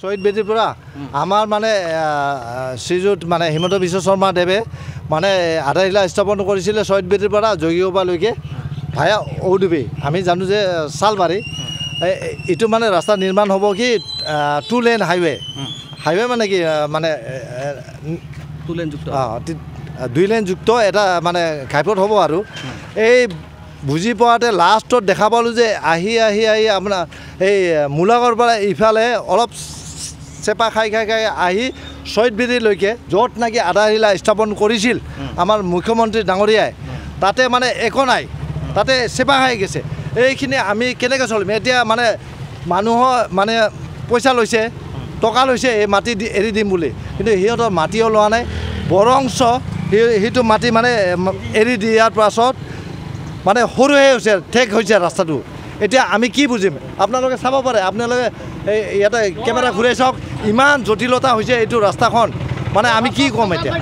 শহীদ বেদীৰ পৰা আমাৰ মানে শ্ৰীযুত মানে হিমন্ত বিশ্ব শৰ্মা দেৱে মানে আধাৰশিলা স্থাপন কৰিছিলে শহীদ বেদীৰ পৰা যোগীঘোপালৈকে ভায়া ঔডুবি আমি জানো যে চালবাৰী এইটো মানে ৰাস্তা নিৰ্মাণ হ'ব কি 2 লেন হাইৱে মানে কি মানে 2 লেন যুক্ত 2 লেন যুক্ত এটা মানে ঘাইপথ হ'ব আৰু এই বুজি পোৱাতে লাষ্টত দেখা পালোঁ যে আহি আপোনাৰ এই মূলাগৰ পৰা ইফালে অলপ চেপা খাই আহি শহীদ বেদীলৈকে য'ত নাকি আধাৰশিলা স্থাপন কৰিছিল আমাৰ মুখ্যমন্ত্ৰী ডাঙৰীয়াই তাতে মানে একো নাই তাতে চেপা খাই গৈছে এইখিনি আমি কেনেকৈ চলিম এতিয়া মানে মানুহৰ মানে পইচা লৈছে টকা লৈছে এই মাটি এৰি দিম বুলি কিন্তু সিহঁতৰ মাটিও লোৱা নাই বৰংচ সেইটো মাটি মানে এৰি দিয়াৰ পাছত মানে সৰুহে হৈছে ঠেক হৈছে ৰাস্তাটো এতিয়া আমি কি বুজিম আপোনালোকে চাব পাৰে আপোনালোকে ইয়াতে কেমেৰা ঘূৰাই চাওক ইমান জটিলতা হৈছে এইটো ৰাস্তাখন মানে আমি কি ক'ম এতিয়া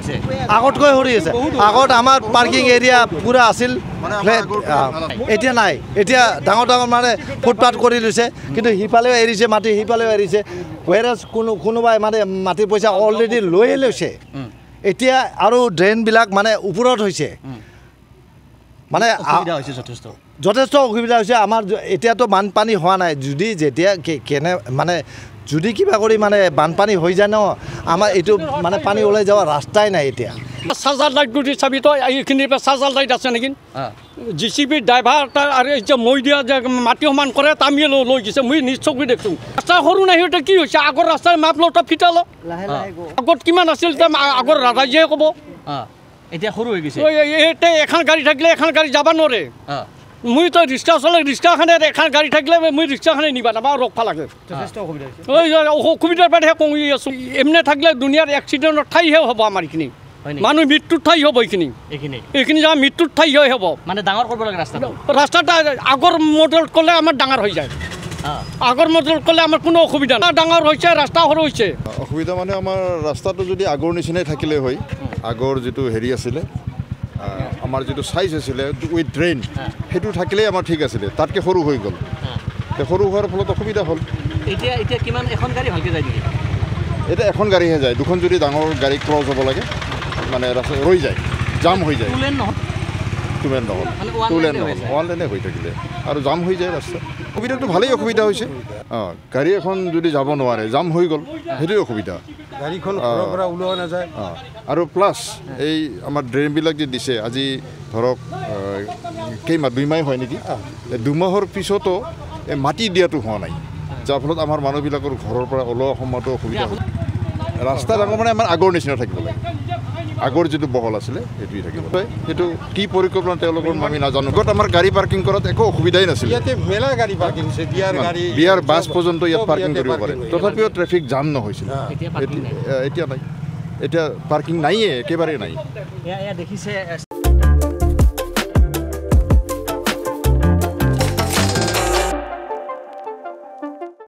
আগতকৈ সৰি আছে আগত আমাৰ পাৰ্কিং এৰিয়া পূৰা আছিল এতিয়া নাই এতিয়া ডাঙৰ মানে ফুটপাথ কৰি লৈছে কিন্তু সিফালেও এৰিছে মাটি সিফালেও এৰিছে ৱেৰাজ কোনোবাই মানে মাটিৰ পইচা অলৰেডি লৈয়ে লৈছে এতিয়া আৰু ড্ৰেইনবিলাক মানে ওপৰত হৈছে মানে যথেষ্ট অসুবিধা হৈছে আমাৰ এতিয়াতো বানপানী হোৱা নাই যদি যেতিয়া কেনে মানে যদি কিবা কৰি মানে বানপানী হৈ যায় ন আমাৰ এইটো মানে পানী ওলাই যোৱা ৰাস্তাই নাই এতিয়া চাৰ্জাৰ লাইট গুটি চাবি তই এইখিনিৰ পৰা চাৰ্জাৰ লাইট আছে নেকি JCB ড্ৰাইভাৰ আৰু এতিয়া মই দিয়া যে মাটি সমান কৰে তামিয়ে লৈ গৈছে মই নিশ্চয় দেখোঁ ৰাস্তা সৰু নাই সিহঁতে কি হৈছে আগৰ ৰাস্তাৰ মাপ লওঁতে ফিটালো আগত কিমান আছিল আগৰ ৰাইজে ক'ব এতিয়া সৰু হৈ গৈছে এখন গাড়ী থাকিলে এখন গাড়ী যাব নোৱাৰে মই তো ৰিক্সা চলে ৰিক্সাখনে এখন গাড়ী থাকিলে মই ৰিক্সাখনে নিবা নাপাওঁ ৰখা লাগে অসুবিধাৰ পৰাহে কমি আছোঁ এমনে থাকিলে দুনিয়াৰ এক্সিডেণ্টৰ ঠাইহে হ'ব আমাৰ এইখিনি মানুহ মৃত্যুৰ ঠাই হ'ব এইখিনি যাৰ মৃত্যুৰ ঠাই হ'ব মানে ডাঙৰ কৰিব লাগে ৰাস্তাটা আগৰ মডেল ক'লে আমাৰ ডাঙৰ হৈ যায় আগৰ মডেল ক'লে আমাৰ কোনো অসুবিধা নাই ডাঙৰ হৈছে ৰাস্তা সৰু হৈছে অসুবিধা মানে আমাৰ ৰাস্তাটো যদি আগৰ নিচিনাই থাকিলে হয় আগৰ যিটো হেৰি আছিলে আমাৰ যিটো চাইজ আছিলে উইথ ড্ৰেইন সেইটো থাকিলেই আমাৰ ঠিক আছিলে তাতকৈ সৰু হৈ গ'ল সৰু হোৱাৰ ফলত অসুবিধা হ'ল এতিয়া কিমান এখন গাড়ী ভালকৈ যায় নেকি এতিয়া এখন গাড়ীহে যায় দুখন যদি ডাঙৰ গাড়ী ক্ৰছ হ'ব লাগে মানে ৰাস্তা ৰৈ যায় জাম হৈ যায় 2 লেন নহয় 2 লেন নহ'ল 2 লেন নহ'ল 1 লেনে হৈ থাকিলে আৰু জাম হৈ যায় ৰাস্তা অসুবিধাটো ভালেই অসুবিধা হৈছে গাড়ী এখন যদি যাব নোৱাৰে জাম হৈ গ'ল সেইটোৱে অসুবিধা গাড়ীখন ঘৰৰ পৰা ওলোৱা নাযায় আৰু প্লাছ এই আমাৰ ড্ৰেইনবিলাক যে দিছে আজি ধৰক কেইমাহ 2 মাহ হয় নেকি 2 মাহৰ পিছতো মাটি দিয়াটো হোৱা নাই যাৰ ফলত আমাৰ মানুহবিলাকৰ ঘৰৰ পৰা ওলোৱা সময়তো অসুবিধা হ'ল ৰাস্তা ডাঙৰ মানে আমাৰ আগৰ নিচিনা থাকিব লাগে আগৰ যিটো বহল আছিলে সেইটোৱে থাকিব সেইটো কি পৰিকল্পনা তেওঁলোকৰ আমি নাজানো গত আমাৰ গাড়ী পাৰ্কিং কৰাত একো অসুবিধাই নাছিল ইয়াতে মেলা গাড়ী পাৰ্কিং আছে বিয়াৰ বাছ পৰ্যন্ত ইয়াত পাৰ্কিং কৰিব পাৰে তথাপিও ট্ৰেফিক জাম নহৈছিল এতিয়া নাই এতিয়া পাৰ্কিং নাইয়ে একেবাৰে নাই দেখিছে